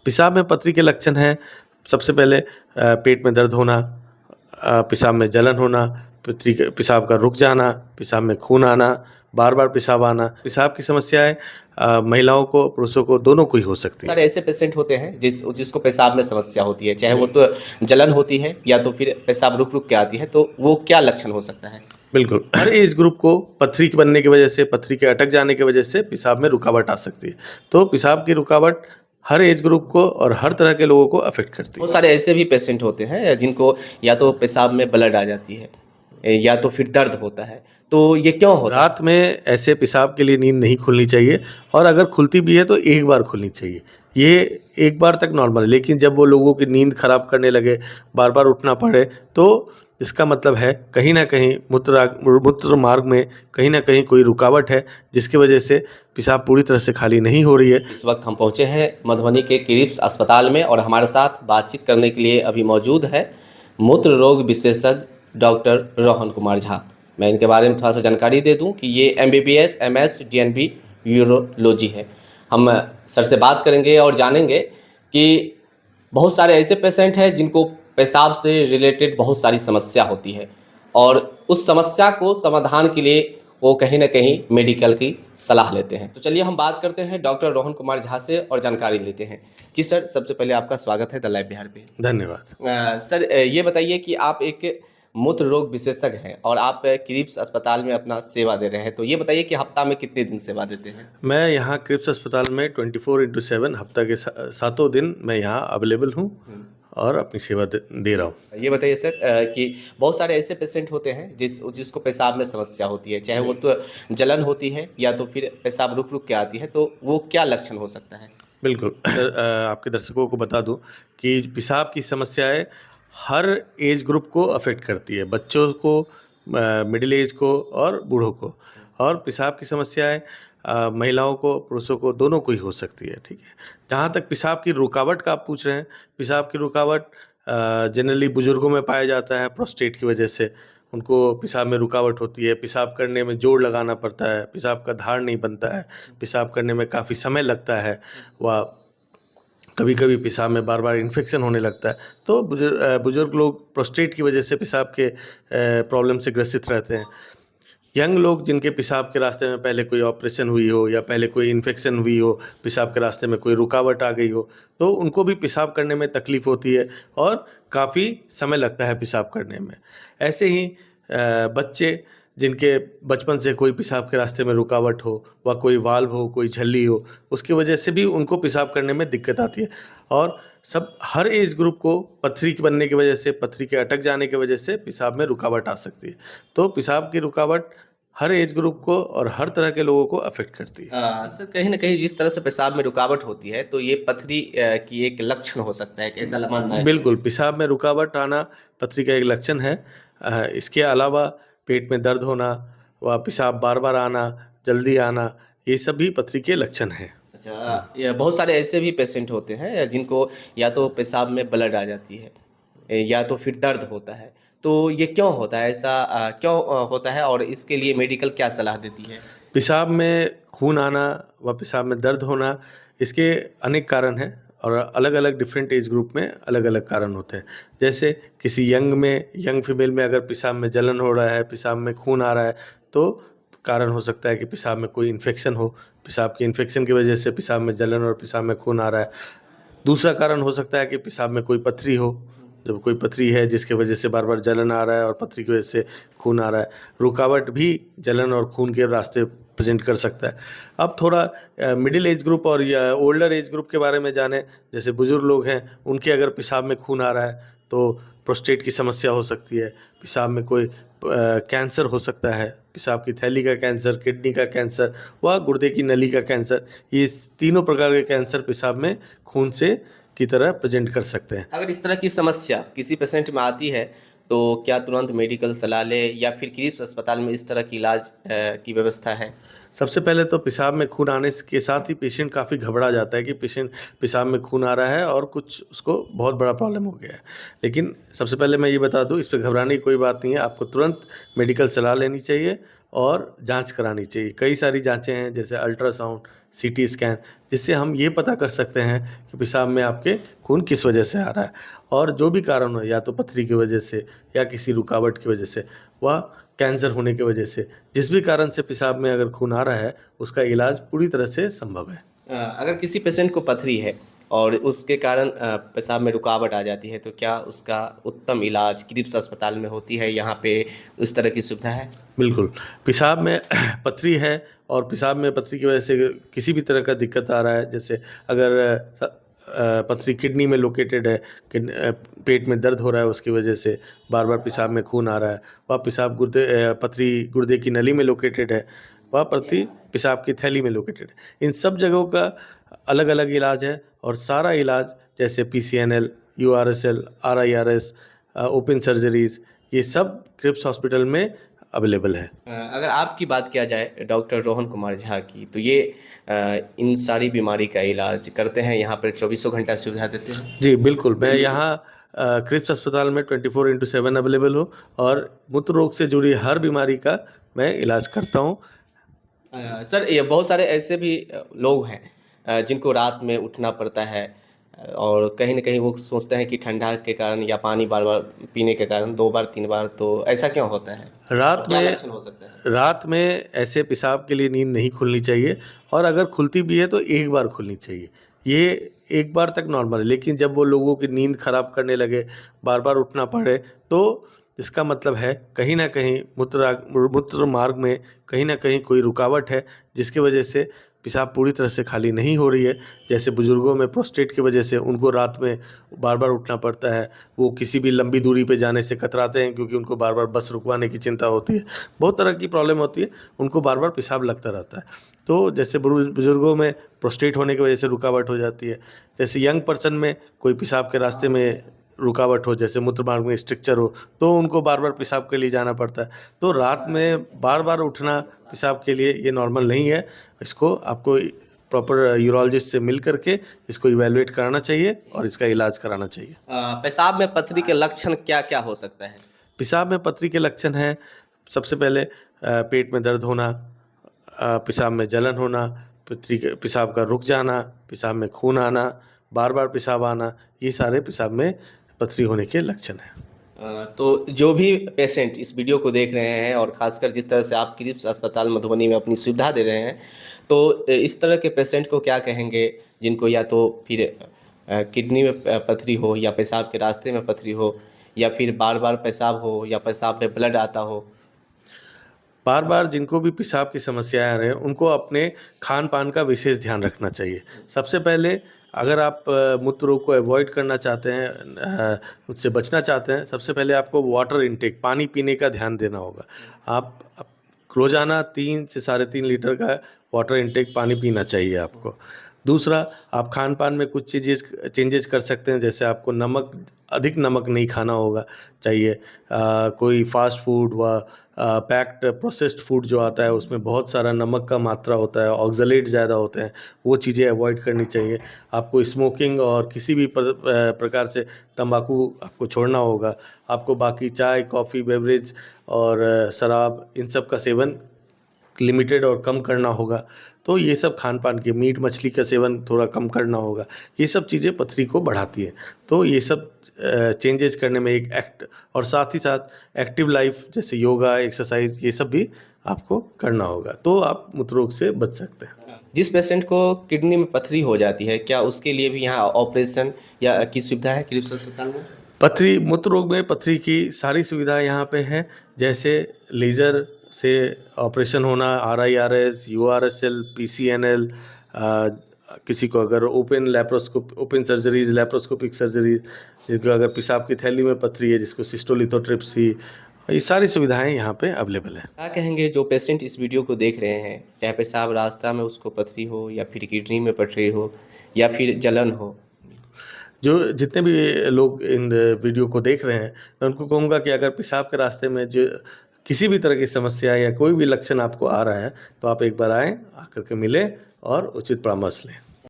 पेशाब में पथरी के लक्षण हैं सबसे पहले पेट में दर्द होना, पेशाब में जलन होना, पेशाब का रुक जाना, पेशाब में खून आना, बार बार पेशाब आना। पेशाब की समस्याएं महिलाओं को पुरुषों को दोनों को ही हो सकती है। सारे ऐसे पेशेंट होते हैं जिसको पेशाब में समस्या होती है, चाहे वो तो जलन होती है या तो फिर पेशाब रुक रुक के आती है, तो वो क्या लक्षण हो सकता है? बिल्कुल, हर एज ग्रुप को पथरी के बनने की वजह से, पथरी के अटक जाने की वजह से पेशाब में रुकावट आ सकती है। तो पेशाब की रुकावट हर एज ग्रुप को और हर तरह के लोगों को अफेक्ट करती है। बहुत सारे ऐसे भी पेशेंट होते हैं जिनको या तो पेशाब में ब्लड आ जाती है या तो फिर दर्द होता है, तो ये क्यों होता है? रात में ऐसे पेशाब के लिए नींद नहीं खुलनी चाहिए, और अगर खुलती भी है तो एक बार खुलनी चाहिए। ये एक बार तक नॉर्मल है, लेकिन जब वो लोगों की नींद खराब करने लगे, बार बार उठना पड़े, तो इसका मतलब है कहीं ना कहीं मूत्र मार्ग में कहीं ना कहीं कोई रुकावट है, जिसकी वजह से पेशाब पूरी तरह से खाली नहीं हो रही है। इस वक्त हम पहुंचे हैं मधुबनी के क्रिप्स अस्पताल में, और हमारे साथ बातचीत करने के लिए अभी मौजूद है मूत्र रोग विशेषज्ञ डॉक्टर रोहन कुमार झा। मैं इनके बारे में थोड़ा सा जानकारी दे दूं कि ये MBBS MS DNB यूरोलॉजी है। हम सर से बात करेंगे और जानेंगे कि बहुत सारे ऐसे पेशेंट हैं जिनको पेशाब से रिलेटेड बहुत सारी समस्या होती है, और उस समस्या को समाधान के लिए वो कहीं ना कहीं मेडिकल की सलाह लेते हैं। तो चलिए हम बात करते हैं डॉक्टर रोहन कुमार झा से और जानकारी लेते हैं। जी सर, सबसे पहले आपका स्वागत है द लाइव बिहार पे। धन्यवाद। सर, ये बताइए कि आप एक मूत्र रोग विशेषज्ञ हैं और आप क्रिप्स अस्पताल में अपना सेवा दे रहे हैं, तो ये बताइए कि हफ्ता में कितने दिन सेवा देते हैं? मैं यहाँ क्रिप्स अस्पताल में 24/7 हफ्ता के सातों दिन मैं यहाँ अवेलेबल हूँ और अपनी सेवा दे रहा हूँ। ये बताइए सर कि बहुत सारे ऐसे पेशेंट होते हैं जिसको पेशाब में समस्या होती है, चाहे वो तो जलन होती है या तो फिर पेशाब रुक रुक के आती है, तो वो क्या लक्षण हो सकता है? बिल्कुल, आपके दर्शकों को बता दूं कि पेशाब की समस्याएं हर एज ग्रुप को अफेक्ट करती है, बच्चों को, मिडिल एज को और बूढ़ों को। और पेशाब की समस्याएं महिलाओं को, पुरुषों को, दोनों को ही हो सकती है। ठीक है, जहाँ तक पेशाब की रुकावट का आप पूछ रहे हैं, पेशाब की रुकावट जनरली बुजुर्गों में पाया जाता है। प्रोस्टेट की वजह से उनको पेशाब में रुकावट होती है, पेशाब करने में जोर लगाना पड़ता है, पेशाब का धार नहीं बनता है, पेशाब करने में काफ़ी समय लगता है, व कभी कभी पेशाब में बार बार इन्फेक्शन होने लगता है। तो बुजुर्ग लोग प्रोस्टेट की वजह से पेशाब के प्रॉब्लम से ग्रसित रहते हैं। यंग लोग जिनके पेशाब के रास्ते में पहले कोई ऑपरेशन हुई हो या पहले कोई इन्फेक्शन हुई हो, पेशाब के रास्ते में कोई रुकावट आ गई हो, तो उनको भी पेशाब करने में तकलीफ़ होती है और काफ़ी समय लगता है पेशाब करने में। ऐसे ही बच्चे जिनके बचपन से कोई पेशाब के रास्ते में रुकावट हो, व कोई वाल्व हो, कोई झल्ली हो, उसकी वजह से भी उनको पेशाब करने में दिक्कत आती है। और हर एज ग्रुप को पथरी के बनने की वजह से, पथरी के अटक जाने की वजह से पेशाब में रुकावट आ सकती है। तो पेशाब की रुकावट हर एज ग्रुप को और हर तरह के लोगों को अफेक्ट करती है। सर, कहीं ना कहीं जिस तरह से पेशाब में रुकावट होती है, तो ये पथरी की एक लक्षण हो सकता है, कैसा मानना है? बिल्कुल, पेशाब में रुकावट आना पथरी का एक लक्षण है। इसके अलावा पेट में दर्द होना व पेशाब बार बार आना, जल्दी आना, ये सभी पथरी के लक्षण हैं। अच्छा, ये बहुत सारे ऐसे भी पेशेंट होते हैं जिनको या तो पेशाब में ब्लड आ जाती है या तो फिर दर्द होता है, तो ये क्यों होता है? ऐसा क्यों होता है, और इसके लिए मेडिकल क्या सलाह देती है? पेशाब में खून आना व पेशाब में दर्द होना, इसके अनेक कारण हैं और अलग अलग डिफरेंट एज ग्रुप में अलग अलग कारण होते हैं। जैसे किसी यंग फीमेल में अगर पेशाब में जलन हो रहा है, पेशाब में खून आ रहा है, तो कारण हो सकता है कि पेशाब में कोई इन्फेक्शन हो, पेशाब के इन्फेक्शन की वजह से पेशाब में जलन और पेशाब में खून आ रहा है। दूसरा कारण हो सकता है कि पेशाब में कोई पथरी हो, जब कोई पथरी है जिसकी वजह से बार बार जलन आ रहा है और पथरी की वजह से खून आ रहा है। रुकावट भी जलन और खून के रास्ते प्रेजेंट कर सकता है। अब थोड़ा मिडिल एज ग्रुप और या ओल्डर एज ग्रुप के बारे में जाने, जैसे बुजुर्ग लोग हैं, उनके अगर पेशाब में खून आ रहा है तो प्रोस्टेट की समस्या हो सकती है, पेशाब में कोई कैंसर हो सकता है, पेशाब की थैली का कैंसर, किडनी का कैंसर व गुर्दे की नली का कैंसर, ये तीनों प्रकार के कैंसर पेशाब में खून से की तरह प्रेजेंट कर सकते हैं। अगर इस तरह की समस्या किसी पेशेंट में आती है, तो क्या तुरंत मेडिकल सलाह ले या फिर क्रिप्स अस्पताल में इस तरह की इलाज की व्यवस्था है? सबसे पहले तो पेशाब में खून आने के साथ ही पेशेंट काफ़ी घबरा जाता है कि पेशेंट पेशाब में खून आ रहा है और कुछ उसको बहुत बड़ा प्रॉब्लम हो गया है। लेकिन सबसे पहले मैं ये बता दूं, इस पर घबराने की कोई बात नहीं है। आपको तुरंत मेडिकल सलाह लेनी चाहिए और जांच करानी चाहिए। कई सारी जांचें हैं, जैसे अल्ट्रासाउंड, सीटी स्कैन, जिससे हम ये पता कर सकते हैं कि पेशाब में आपके खून किस वजह से आ रहा है। और जो भी कारण हो, या तो पथरी की वजह से या किसी रुकावट की वजह से, वह कैंसर होने की वजह से, जिस भी कारण से पेशाब में अगर खून आ रहा है, उसका इलाज पूरी तरह से संभव है। अगर किसी पेशेंट को पथरी है और उसके कारण पेशाब में रुकावट आ जाती है, तो क्या उसका उत्तम इलाज क्रिप्स अस्पताल में होती है? यहाँ पे उस तरह की सुविधा है? बिल्कुल, पेशाब में पथरी है और पेशाब में पथरी की वजह से किसी भी तरह का दिक्कत आ रहा है, जैसे अगर पथरी किडनी में लोकेटेड है, पेट में दर्द हो रहा है, उसकी वजह से बार बार पेशाब में खून आ रहा है, वह पेशाब पथरी गुर्दे की नली में लोकेटेड है, वह पथरी पेशाब की थैली में लोकेटेड है। इन सब जगहों का अलग अलग इलाज है, और सारा इलाज जैसे PCNL, URSL, RIRS, open surgeries, ये सब क्रिप्स हॉस्पिटल में अवेलेबल है। अगर आपकी बात किया जाए डॉक्टर रोहन कुमार झा की, तो ये इन सारी बीमारी का इलाज करते हैं, यहाँ पर 24 घंटा सुविधा देते हैं? जी बिल्कुल, मैं यहाँ क्रिप्स अस्पताल में 24/7 अवेलेबल हूँ, और मूत्र रोग से जुड़ी हर बीमारी का मैं इलाज करता हूँ। सर, ये बहुत सारे ऐसे भी लोग हैं जिनको रात में उठना पड़ता है, और कहीं ना कहीं वो सोचते हैं कि ठंडा के कारण या पानी बार बार पीने के कारण 2 बार 3 बार, तो ऐसा क्यों होता है? रात और क्या में लक्षण हो सकता है? रात में ऐसे पेशाब के लिए नींद नहीं खुलनी चाहिए, और अगर खुलती भी है तो एक बार खुलनी चाहिए। ये एक बार तक नॉर्मल है, लेकिन जब वो लोगों की नींद खराब करने लगे, बार बार उठना पड़े, तो इसका मतलब है कहीं ना कहीं मूत्र मार्ग में कहीं ना कहीं कोई रुकावट है, जिसकी वजह से पेशाब पूरी तरह से खाली नहीं हो रही है। जैसे बुजुर्गों में प्रोस्टेट की वजह से उनको रात में बार बार उठना पड़ता है, वो किसी भी लंबी दूरी पे जाने से कतराते हैं, क्योंकि उनको बार बार बस रुकवाने की चिंता होती है, बहुत तरह की प्रॉब्लम होती है, उनको बार बार पेशाब लगता रहता है। तो जैसे बुजुर्गों में प्रोस्टेट होने की वजह से रुकावट हो जाती है, जैसे यंग पर्सन में कोई पेशाब के रास्ते में रुकावट हो, जैसे मूत्र मार्ग में स्ट्रक्चर हो, तो उनको बार बार पेशाब के लिए जाना पड़ता है। तो रात में बार बार उठना पेशाब के लिए ये नॉर्मल नहीं है। इसको आपको प्रॉपर यूरोलॉजिस्ट से मिल करके इसको इवैल्यूएट कराना चाहिए और इसका इलाज कराना चाहिए। पेशाब में पथरी के लक्षण क्या क्या हो सकता है? पेशाब में पथरी के लक्षण हैं, सबसे पहले पेट में दर्द होना, पेशाब में जलन होना, पेशाब का रुक जाना, पेशाब में खून आना, बार बार पेशाब आना, ये सारे पेशाब में पथरी होने के लक्षण हैं। तो जो भी पेशेंट इस वीडियो को देख रहे हैं, और ख़ासकर जिस तरह से आप क्रिप्स अस्पताल मधुबनी में अपनी सुविधा दे रहे हैं, तो इस तरह के पेशेंट को क्या कहेंगे जिनको या तो फिर किडनी में पथरी हो, या पेशाब के रास्ते में पथरी हो, या फिर बार बार पेशाब हो, या पेशाब में ब्लड आता हो? बार बार जिनको भी पेशाब की समस्याएं आ रही हैं, उनको अपने खान पान का विशेष ध्यान रखना चाहिए। सबसे पहले अगर आप मूत्र रोग को अवॉइड करना चाहते हैं, उससे बचना चाहते हैं, सबसे पहले आपको वाटर इनटेक, पानी पीने का ध्यान देना होगा। आप रोज़ाना 3 से 3.5 लीटर का वाटर इनटेक पानी पीना चाहिए आपको। दूसरा, आप खान पान में कुछ चेंजेस कर सकते हैं, जैसे आपको अधिक नमक नहीं खाना होगा चाहिए। कोई फास्ट फूड व पैक्ड प्रोसेस्ड फूड जो आता है, उसमें बहुत सारा नमक का मात्रा होता है, ऑक्सलेट ज़्यादा होते हैं, वो चीज़ें अवॉइड करनी चाहिए। आपको स्मोकिंग और किसी भी प्रकार से तंबाकू आपको छोड़ना होगा। आपको बाकी चाय, कॉफ़ी, बेवरेज और शराब, इन सब का सेवन लिमिटेड और कम करना होगा। तो ये सब खान पान के, मीट मछली का सेवन थोड़ा कम करना होगा। ये सब चीज़ें पथरी को बढ़ाती है। तो ये सब चेंजेस करने में और साथ ही साथ एक्टिव लाइफ, जैसे योगा, एक्सरसाइज, ये सब भी आपको करना होगा, तो आप मूत्र रोग से बच सकते हैं। जिस पेशेंट को किडनी में पथरी हो जाती है, क्या उसके लिए भी यहाँ ऑपरेशन या की सुविधा है क्रिप्स अस्पताल में? मूत्र रोग में पथरी की सारी सुविधाएं यहाँ पे हैं, जैसे लेज़र से ऑपरेशन होना, RIRS, URSL, PCNL, किसी को अगर ओपन सर्जरीज, लैप्रोस्कोपिक सर्जरीज, जिनको अगर पेशाब की थैली में पथरी है, जिसको सिस्टोलिथोट्रिप्सी, ये सारी सुविधाएं यहाँ पे अवेलेबल हैं। क्या कहेंगे जो पेशेंट इस वीडियो को देख रहे हैं, चाहे पेशाब रास्ता में उसको पथरी हो, या फिर किडनी में पथरी हो, या फिर जलन हो? जो जितने भी लोग इन वीडियो को देख रहे हैं, मैं उनको कहूँगा कि अगर पेशाब के रास्ते में जो किसी भी तरह की समस्या या कोई भी लक्षण आपको आ रहा है, तो आप एक बार आएँ, आकर के मिलें और उचित परामर्श लें।